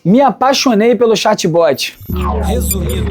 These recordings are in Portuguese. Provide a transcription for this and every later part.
Me apaixonei pelo chatbot. Resumido.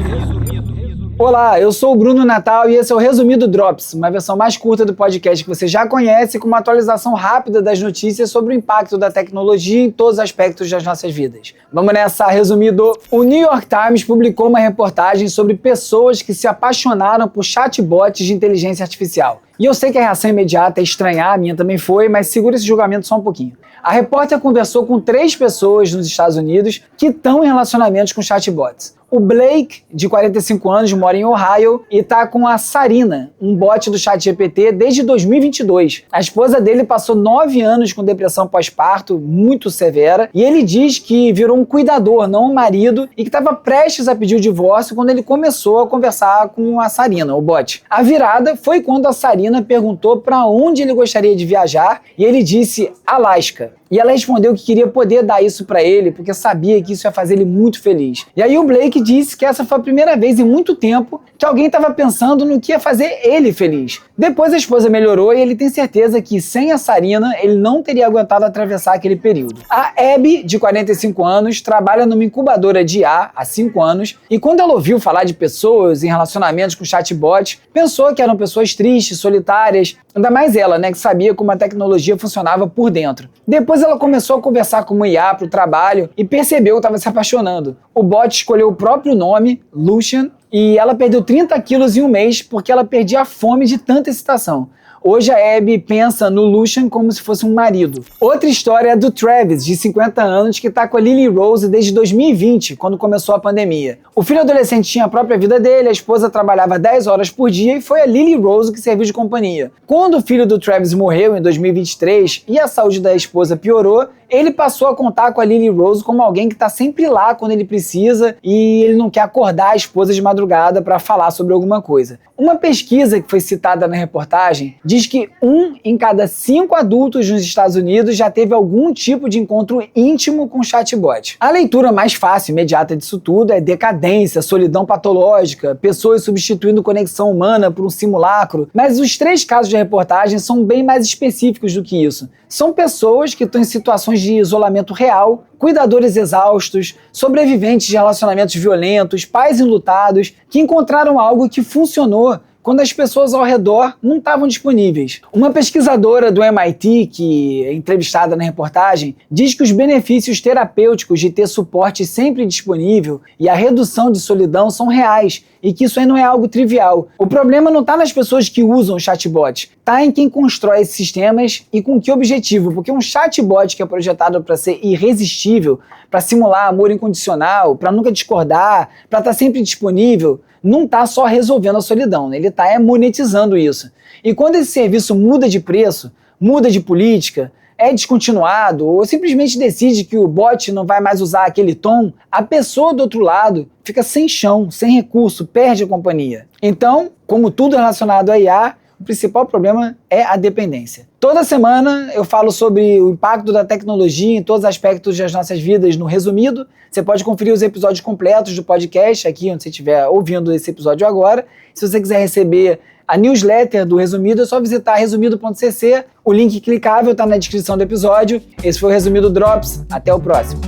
Olá, eu sou o Bruno Natal e esse é o Resumido Drops, uma versão mais curta do podcast que você já conhece, com uma atualização rápida das notícias sobre o impacto da tecnologia em todos os aspectos das nossas vidas. Vamos nessa, resumido. O New York Times publicou uma reportagem sobre pessoas que se apaixonaram por chatbots de inteligência artificial. E eu sei que a reação imediata é estranhar, a minha também foi, mas segura esse julgamento só um pouquinho. A repórter conversou com 3 pessoas nos Estados Unidos que estão em relacionamentos com chatbots. O Blake, de 45 anos, mora em Ohio e está com a Sarina, um bot do ChatGPT, desde 2022. A esposa dele passou 9 anos com depressão pós-parto, muito severa, e ele diz que virou um cuidador, não um marido, e que estava prestes a pedir o divórcio quando ele começou a conversar com a Sarina, o bot. A virada foi quando a Sarina perguntou para onde ele gostaria de viajar e ele disse Alasca. E ela respondeu que queria poder dar isso pra ele, porque sabia que isso ia fazer ele muito feliz. E aí o Blake disse que essa foi a primeira vez em muito tempo que alguém estava pensando no que ia fazer ele feliz. Depois a esposa melhorou e ele tem certeza que sem a Sarina ele não teria aguentado atravessar aquele período. A Abby, de 45 anos, trabalha numa incubadora de IA há 5 anos e quando ela ouviu falar de pessoas em relacionamentos com chatbots, pensou que eram pessoas tristes, solitárias, ainda mais ela, né, que sabia como a tecnologia funcionava por dentro. Depois ela começou a conversar com o IA para o trabalho e percebeu que estava se apaixonando. O bot escolheu o próprio nome, Lucian, e ela perdeu 30 quilos em um mês porque ela perdia a fome de tanta excitação. Hoje a Abby pensa no Lucian como se fosse um marido. Outra história é do Travis, de 50 anos, que está com a Lily Rose desde 2020, quando começou a pandemia. O filho adolescente tinha a própria vida dele, a esposa trabalhava 10 horas por dia e foi a Lily Rose que serviu de companhia. Quando o filho do Travis morreu em 2023 e a saúde da esposa piorou, ele passou a contar com a Lily Rose como alguém que está sempre lá quando ele precisa e ele não quer acordar a esposa de madrugada para falar sobre alguma coisa. Uma pesquisa que foi citada na reportagem diz que 1 em cada 5 adultos nos Estados Unidos já teve algum tipo de encontro íntimo com chatbot. A leitura mais fácil e imediata disso tudo é decadência, solidão patológica, pessoas substituindo conexão humana por um simulacro, mas os 3 casos de reportagem são bem mais específicos do que isso. São pessoas que estão em situações de isolamento real, cuidadores exaustos, sobreviventes de relacionamentos violentos, pais enlutados, que encontraram algo que funcionou quando as pessoas ao redor não estavam disponíveis. Uma pesquisadora do MIT, que é entrevistada na reportagem, diz que os benefícios terapêuticos de ter suporte sempre disponível e a redução de solidão são reais e que isso aí não é algo trivial. O problema não está nas pessoas que usam o chatbot, está em quem constrói esses sistemas e com que objetivo, porque um chatbot que é projetado para ser irresistível, para simular amor incondicional, para nunca discordar, para estar sempre disponível, não está só resolvendo a solidão, né? Ele está monetizando isso. E quando esse serviço muda de preço, muda de política, é descontinuado ou simplesmente decide que o bot não vai mais usar aquele tom, a pessoa do outro lado fica sem chão, sem recurso, perde a companhia. Então, como tudo relacionado a IA, o principal problema é a dependência. Toda semana eu falo sobre o impacto da tecnologia em todos os aspectos das nossas vidas no Resumido. Você pode conferir os episódios completos do podcast aqui onde você estiver ouvindo esse episódio agora. Se você quiser receber a newsletter do Resumido, é só visitar resumido.cc. O link clicável está na descrição do episódio. Esse foi o Resumido Drops. Até o próximo.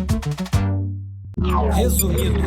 Resumido.